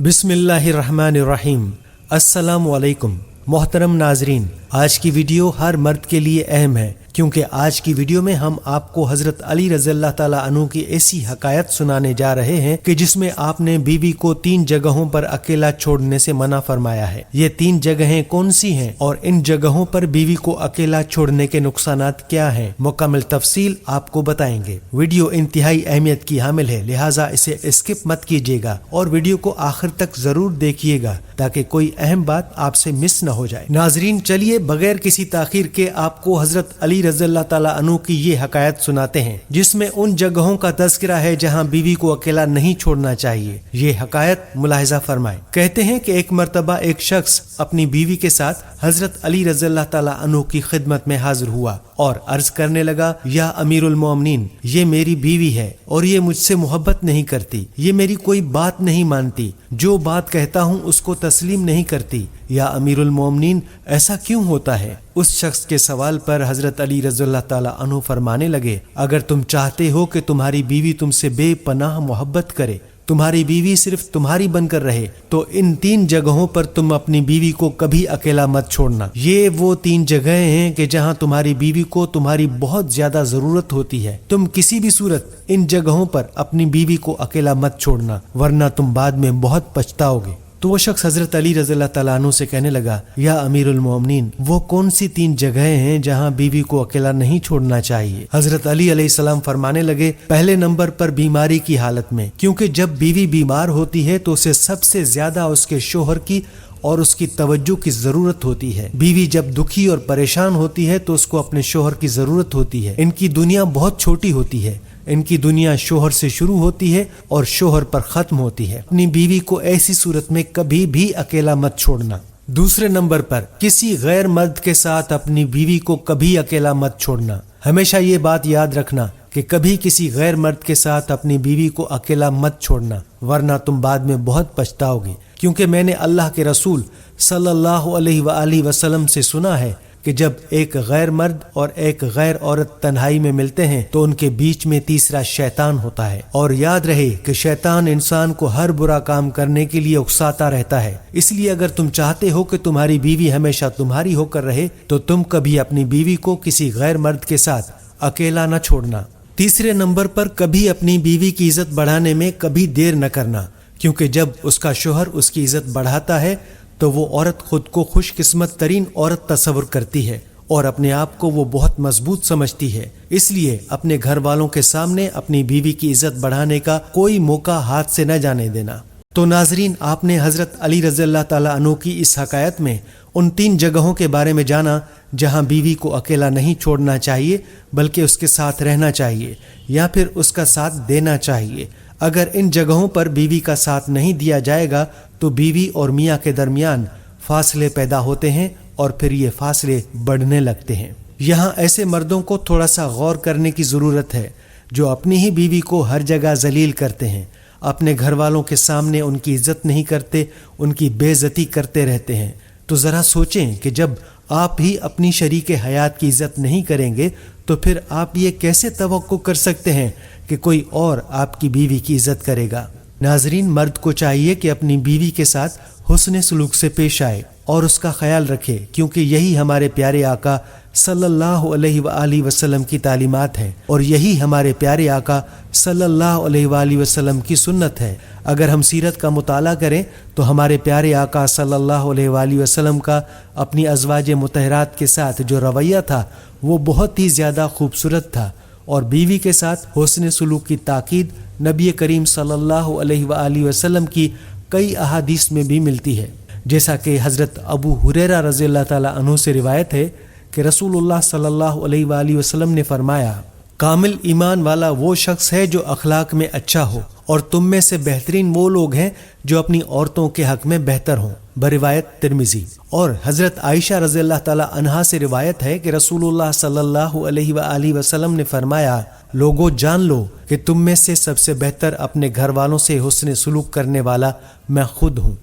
بسم اللہ الرحمن الرحیم۔ السلام علیکم محترم ناظرین، آج کی ویڈیو ہر مرد کے لیے اہم ہے کیونکہ آج کی ویڈیو میں ہم آپ کو حضرت علی رضی اللہ تعالیٰ عنہ کی ایسی حکایت سنانے جا رہے ہیں کہ جس میں آپ نے بیوی کو 3 جگہوں پر اکیلا چھوڑنے سے منع فرمایا ہے۔ یہ 3 جگہیں کون سی ہیں اور ان جگہوں پر بیوی کو اکیلا چھوڑنے کے نقصانات کیا ہیں، مکمل تفصیل آپ کو بتائیں گے۔ ویڈیو انتہائی اہمیت کی حامل ہے، لہٰذا اسے اسکپ مت کیجیے گا اور ویڈیو کو آخر تک ضرور دیکھیے گا تاکہ کوئی اہم بات آپ سے مس نہ ہو جائے۔ ناظرین، چلیے بغیر کسی تاخیر کے آپ کو حضرت علی رضی اللہ تعالیٰ عنہ کی یہ حکایت سناتے ہیں جس میں ان جگہوں کا تذکرہ ہے جہاں بیوی کو اکیلا نہیں چھوڑنا چاہیے۔ یہ حکایت ملاحظہ فرمائیں۔ کہتے ہیں کہ ایک مرتبہ ایک شخص اپنی بیوی کے ساتھ حضرت علی رضی اللہ تعالیٰ عنہ کی خدمت میں حاضر ہوا اور عرض کرنے لگا، یا امیر المومنین، یہ میری بیوی ہے اور یہ مجھ سے محبت نہیں کرتی، یہ میری کوئی بات نہیں مانتی، جو بات کہتا ہوں اس کو تسلیم نہیں کرتی۔ یا امیر المومنین، ایسا کیوں ہوتا ہے؟ اس شخص کے سوال پر حضرت علی رضی اللہ تعالیٰ عنہ فرمانے لگے، اگر تم چاہتے ہو کہ تمہاری بیوی تم سے بے پناہ محبت کرے، تمہاری بیوی صرف تمہاری بن کر رہے، تو ان 3 جگہوں پر تم اپنی بیوی کو کبھی اکیلا مت چھوڑنا۔ یہ وہ 3 جگہیں ہیں کہ جہاں تمہاری بیوی کو تمہاری بہت زیادہ ضرورت ہوتی ہے۔ تم کسی بھی صورت ان جگہوں پر اپنی بیوی کو اکیلا مت چھوڑنا، ورنہ تم بعد میں بہت پچھتاؤ گے۔ تو وہ شخص حضرت علی رضی اللہ تعالیٰ عنہ سے کہنے لگا، یا امیر المومنین، وہ کون سی 3 جگہیں ہیں جہاں بیوی کو اکیلا نہیں چھوڑنا چاہیے؟ حضرت علی علیہ السلام فرمانے لگے، پہلے نمبر پر بیماری کی حالت میں، کیونکہ جب بیوی بیمار ہوتی ہے تو اسے سب سے زیادہ اس کے شوہر کی اور اس کی توجہ کی ضرورت ہوتی ہے۔ بیوی جب دکھی اور پریشان ہوتی ہے تو اس کو اپنے شوہر کی ضرورت ہوتی ہے۔ ان کی دنیا بہت چھوٹی ہوتی ہے، ان کی دنیا شوہر سے شروع ہوتی ہے اور شوہر پر ختم ہوتی ہے۔ اپنی بیوی کو ایسی صورت میں کبھی بھی اکیلا مت چھوڑنا۔ دوسرے نمبر پر، کسی غیر مرد کے ساتھ اپنی بیوی کو کبھی اکیلا مت چھوڑنا۔ ہمیشہ یہ بات یاد رکھنا کہ کبھی کسی غیر مرد کے ساتھ اپنی بیوی کو اکیلا مت چھوڑنا، ورنہ تم بعد میں بہت پچھتاؤ گے، کیونکہ میں نے اللہ کے رسول صلی اللہ علیہ وآلہ وسلم سے سنا ہے کہ جب ایک غیر مرد اور ایک غیر عورت تنہائی میں ملتے ہیں تو ان کے بیچ میں تیسرا شیطان ہوتا ہے، اور یاد رہے کہ شیطان انسان کو ہر برا کام کرنے کے لیے اکساتا رہتا ہے۔ اس لیے اگر تم چاہتے ہو کہ تمہاری بیوی ہمیشہ تمہاری ہو کر رہے تو تم کبھی اپنی بیوی کو کسی غیر مرد کے ساتھ اکیلا نہ چھوڑنا۔ تیسرے نمبر پر، کبھی اپنی بیوی کی عزت بڑھانے میں کبھی دیر نہ کرنا، کیونکہ جب اس کا شوہر اس کی عزت بڑھاتا ہے تو وہ عورت خود کو خوش قسمت ترین عورت تصور کرتی ہے اور اپنے آپ کو وہ بہت مضبوط سمجھتی ہے۔ اس لیے اپنے گھر والوں کے سامنے اپنی بیوی کی عزت بڑھانے کا کوئی موقع ہاتھ سے نہ جانے دینا۔ تو ناظرین، آپ نے حضرت علی رضی اللہ تعالیٰ عنہ کی اس حکایت میں ان 3 جگہوں کے بارے میں جانا جہاں بیوی کو اکیلا نہیں چھوڑنا چاہیے بلکہ اس کے ساتھ رہنا چاہیے یا پھر اس کا ساتھ دینا چاہیے۔ اگر ان جگہوں پر بیوی کا ساتھ نہیں دیا جائے گا تو بیوی اور میاں کے درمیان فاصلے پیدا ہوتے ہیں اور پھر یہ فاصلے بڑھنے لگتے ہیں۔ یہاں ایسے مردوں کو تھوڑا سا غور کرنے کی ضرورت ہے جو اپنی ہی بیوی کو ہر جگہ ذلیل کرتے ہیں، اپنے گھر والوں کے سامنے ان کی عزت نہیں کرتے، ان کی بے عزتی کرتے رہتے ہیں۔ تو ذرا سوچیں کہ جب آپ ہی اپنی شریک حیات کی عزت نہیں کریں گے تو پھر آپ یہ کیسے توقع کر سکتے ہیں کہ کوئی اور آپ کی بیوی کی عزت کرے گا؟ ناظرین، مرد کو چاہیے کہ اپنی بیوی کے ساتھ حسن سلوک سے پیش آئے اور اس کا خیال رکھے، کیونکہ یہی ہمارے پیارے آقا صلی اللہ علیہ وآلہ وسلم کی تعلیمات ہیں اور یہی ہمارے پیارے آقا صلی اللہ علیہ وآلہ وسلم کی سنت ہے۔ اگر ہم سیرت کا مطالعہ کریں تو ہمارے پیارے آقا صلی اللہ علیہ وآلہ وسلم کا اپنی ازواج مطہرات کے ساتھ جو رویہ تھا وہ بہت ہی زیادہ خوبصورت تھا، اور بیوی کے ساتھ حسن سلوک کی تاکید نبی کریم صلی اللہ علیہ وآلہ وسلم کی کئی احادیث میں بھی ملتی ہے، جیسا کہ حضرت ابو ہریرہ رضی اللہ تعالیٰ عنہ سے روایت ہے کہ رسول اللہ صلی اللہ علیہ وآلہ وسلم نے فرمایا، کامل ایمان والا وہ شخص ہے جو اخلاق میں اچھا ہو، اور تم میں سے بہترین وہ لوگ ہیں جو اپنی عورتوں کے حق میں بہتر ہوں، بروایت ترمذی۔ اور حضرت عائشہ رضی اللہ تعالی عنہا سے روایت ہے کہ رسول اللہ صلی اللہ علیہ وآلہ وسلم نے فرمایا، لوگوں جان لو کہ تم میں سے سب سے بہتر اپنے گھر والوں سے حسن سلوک کرنے والا میں خود ہوں،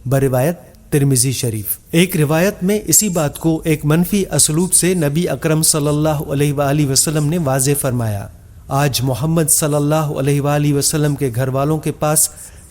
بروایت ترمذی شریف۔ ایک روایت میں اسی بات کو ایک منفی اسلوب سے نبی اکرم صلی اللہ علیہ وآلہ وسلم نے واضح فرمایا، آج محمد صلی اللہ علیہ وآلہ وسلم کے گھر والوں کے پاس